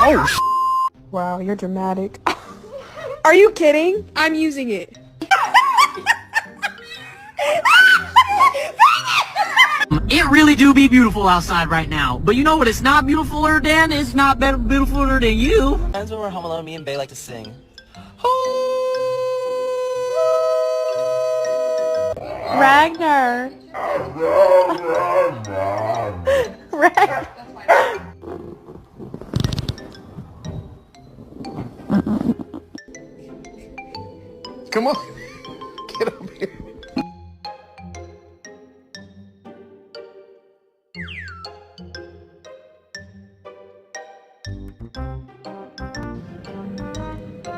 Oh, wow, you're dramatic. Are you kidding? I'm using it. it really do be beautiful outside right now. But you know what? It's not beautifuler than. It's not better beautifuler than you. Times when we're home alone, me and Bae like to sing. Ragnar. Come on. Get up here.